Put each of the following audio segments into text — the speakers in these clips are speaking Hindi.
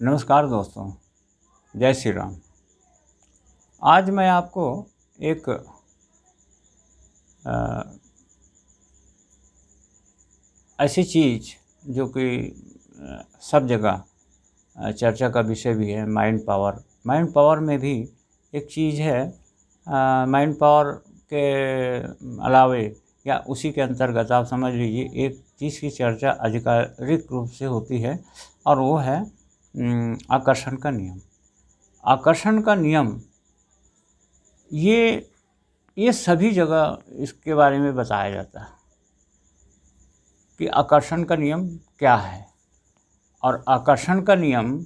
नमस्कार दोस्तों, जय श्री राम। आज मैं आपको एक ऐसी चीज़ जो कि सब जगह चर्चा का विषय भी है, माइंड पावर। माइंड पावर में भी एक चीज़ है, माइंड पावर के अलावे या उसी के अंतर्गत आप समझ लीजिए एक चीज़ की चर्चा आधिकारिक रूप से होती है और वो है आकर्षण का नियम। आकर्षण का नियम ये सभी जगह इसके बारे में बताया जाता है कि आकर्षण का नियम क्या है और आकर्षण का नियम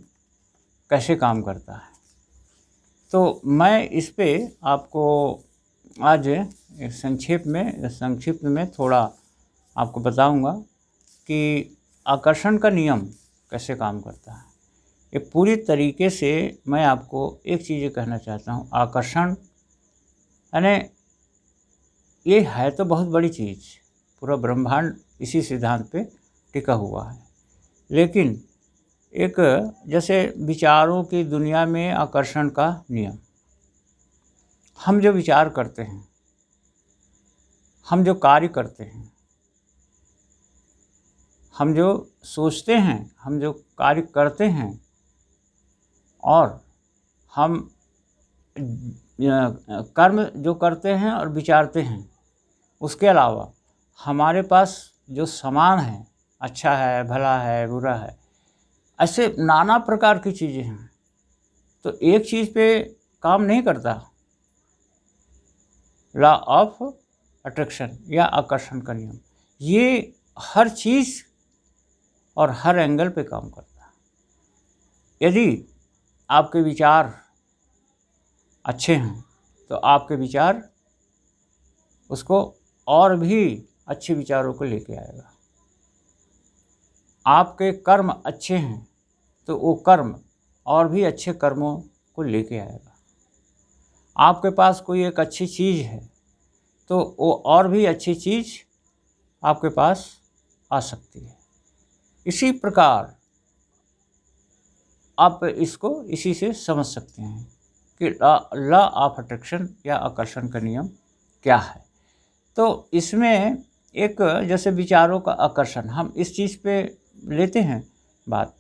कैसे काम करता है। तो मैं इस पे आपको आज संक्षिप्त में थोड़ा आपको बताऊंगा कि आकर्षण का नियम कैसे काम करता है। ये पूरी तरीके से मैं आपको एक चीज़ कहना चाहता हूँ, आकर्षण यानी ये है तो बहुत बड़ी चीज़, पूरा ब्रह्मांड इसी सिद्धांत पे टिका हुआ है। लेकिन एक जैसे विचारों की दुनिया में आकर्षण का नियम, हम जो विचार करते हैं, हम जो कार्य करते हैं, हम जो सोचते हैं, हम जो कार्य करते हैं और हम कर्म जो करते हैं और विचारते हैं, उसके अलावा हमारे पास जो सामान है, अच्छा है, भला है, बुरा है, ऐसे नाना प्रकार की चीज़ें हैं। तो एक चीज़ पे काम नहीं करता लॉ ऑफ अट्रैक्शन या आकर्षण का नियम, ये हर चीज़ और हर एंगल पे काम करता है। यदि आपके विचार अच्छे हैं तो आपके विचार उसको और भी अच्छे विचारों को लेके आएगा। आपके कर्म अच्छे हैं तो वो कर्म और भी अच्छे कर्मों को लेके आएगा। आपके पास कोई एक अच्छी चीज़ है तो वो और भी अच्छी चीज़ आपके पास आ सकती है। इसी प्रकार आप इसको इसी से समझ सकते हैं कि लॉ ऑफ अट्रैक्शन या आकर्षण का नियम क्या है। तो इसमें एक जैसे विचारों का आकर्षण, हम इस चीज़ पे लेते हैं बात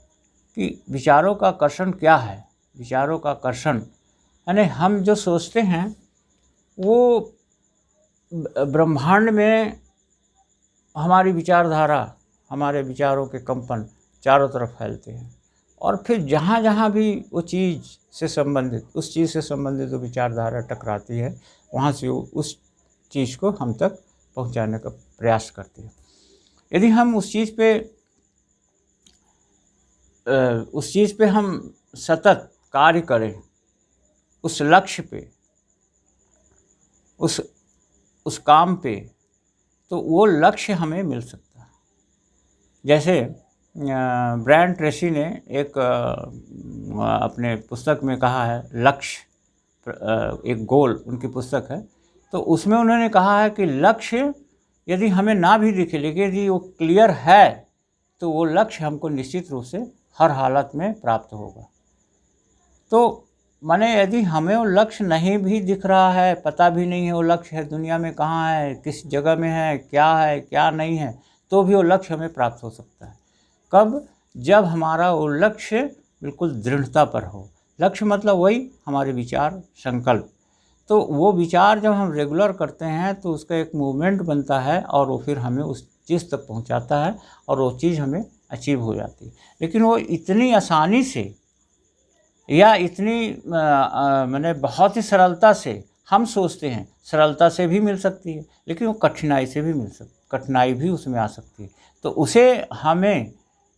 कि विचारों का आकर्षण क्या है। विचारों का आकर्षण यानी हम जो सोचते हैं वो ब्रह्मांड में हमारी विचारधारा, हमारे विचारों के कंपन चारों तरफ फैलते हैं और फिर जहाँ जहाँ भी वो चीज़ से संबंधित, उस चीज़ से संबंधित जो विचारधारा टकराती है, वहाँ से वो उस चीज़ को हम तक पहुँचाने का प्रयास करती है। यदि हम उस चीज़ पे हम सतत कार्य करें, उस लक्ष्य पे, उस काम पे, तो वो लक्ष्य हमें मिल सकता है। जैसे ब्रायन ट्रेसी ने एक अपने पुस्तक में कहा है, लक्ष्य एक गोल उनकी पुस्तक है, तो उसमें उन्होंने कहा है कि लक्ष्य यदि हमें ना भी दिखे, लेकिन यदि वो क्लियर है तो वो लक्ष्य हमको निश्चित रूप से हर हालत में प्राप्त होगा। तो माने यदि हमें वो लक्ष्य नहीं भी दिख रहा है, पता भी नहीं है वो लक्ष्य है, दुनिया में कहाँ है, किस जगह में है, क्या नहीं है, तो भी वो लक्ष्य हमें प्राप्त हो सकता है। कब? जब हमारा वो लक्ष्य बिल्कुल दृढ़ता पर हो। लक्ष्य मतलब वही हमारे विचार, संकल्प। तो वो विचार जब हम रेगुलर करते हैं तो उसका एक मूवमेंट बनता है और वो फिर हमें उस चीज़ तक पहुंचाता है और वो चीज़ हमें अचीव हो जाती है। लेकिन वो इतनी आसानी से या इतनी माने बहुत ही सरलता से हम सोचते हैं, सरलता से भी मिल सकती है, लेकिन वो कठिनाई से भी मिल सकती, कठिनाई भी उसमें आ सकती है। तो उसे हमें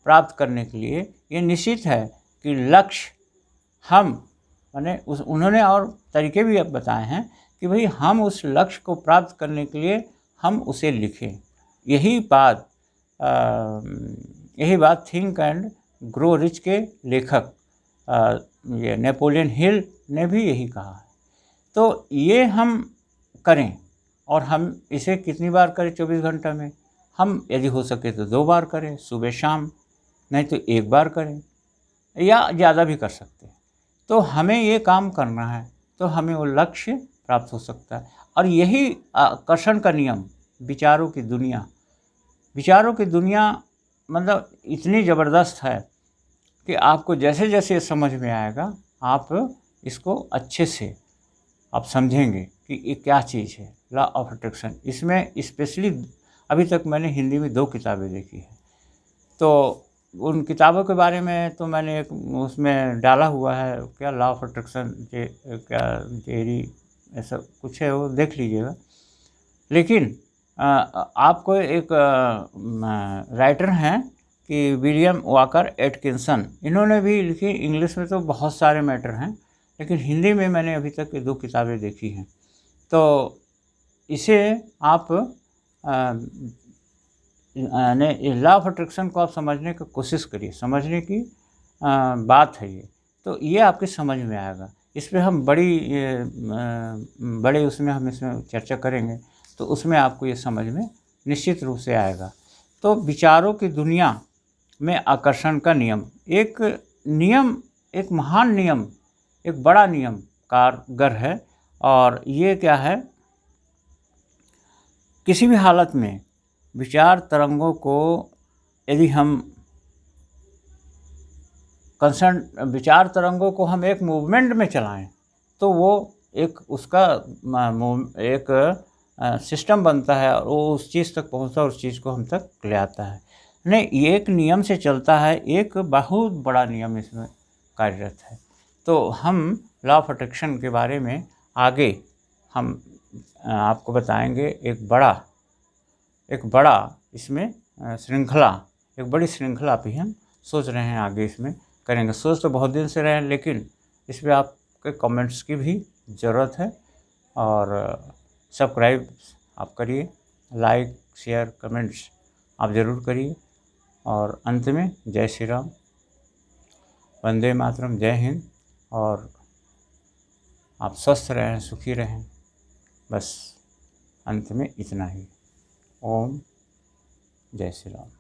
प्राप्त करने के लिए ये निश्चित है कि लक्ष्य हम माने उन्होंने और तरीके भी अब बताए हैं कि भाई हम उस लक्ष्य को प्राप्त करने के लिए हम उसे लिखें। यही बात थिंक एंड ग्रो रिच के लेखक ये नेपोलियन हिल ने भी यही कहा है। तो ये हम करें और हम इसे कितनी बार करें 24 घंटा में? हम यदि हो सके तो 2 बार करें, सुबह शाम, नहीं तो 1 बार करें। या ज़्यादा भी कर सकते हैं। तो हमें ये काम करना है तो हमें वो लक्ष्य प्राप्त हो सकता है। और यही आकर्षण का नियम, विचारों की दुनिया मतलब इतनी ज़बरदस्त है कि आपको जैसे जैसे ये समझ में आएगा आप इसको अच्छे से आप समझेंगे कि ये क्या चीज़ है लॉ ऑफ अट्रैक्शन। इसमें स्पेशली अभी तक मैंने हिंदी में 2 किताबें देखी हैं। तो उन किताबों के बारे में तो मैंने एक उसमें डाला हुआ है, क्या लॉ ऑफ अट्रैक्शन के क्या जेरी ऐसा कुछ है, वो देख लीजिएगा। लेकिन आपको एक राइटर हैं कि विलियम वॉकर एटकिंसन, इन्होंने भी लिखी। इंग्लिश में तो बहुत सारे मैटर हैं, लेकिन हिंदी में मैंने अभी तक 2 किताबें देखी हैं। तो इसे आप ने लॉ ऑफ अट्रैक्शन को आप समझने की कोशिश करिए, समझने की बात है ये। तो ये आपके समझ में आएगा। इस पे हम बड़े उसमें हम इसमें चर्चा करेंगे, तो उसमें आपको ये समझ में निश्चित रूप से आएगा। तो विचारों की दुनिया में आकर्षण का नियम, एक महान नियम, एक बड़ा नियम कारगर है। और ये क्या है, किसी भी हालत में विचार तरंगों को हम एक मूवमेंट में चलाएं तो वो एक उसका एक सिस्टम बनता है और वो उस चीज़ तक पहुंचता है, उस चीज़ को हम तक ले आता है। नहीं, ये एक नियम से चलता है, एक बहुत बड़ा नियम इसमें कार्यरत है। तो हम लॉ ऑफ अट्रैक्शन के बारे में आगे हम आपको बताएंगे। एक बड़ा इसमें एक बड़ी श्रृंखला भी हम सोच रहे हैं आगे इसमें करेंगे। सोच तो बहुत दिन से रहे हैं, लेकिन इस पर आपके कमेंट्स की भी ज़रूरत है। और सब्सक्राइब आप करिए, लाइक शेयर कमेंट्स आप ज़रूर करिए। और अंत में जय श्री राम, वंदे मातरम, जय हिंद। और आप स्वस्थ रहें, सुखी रहें, बस अंत में इतना ही। ओम जय श्री राम।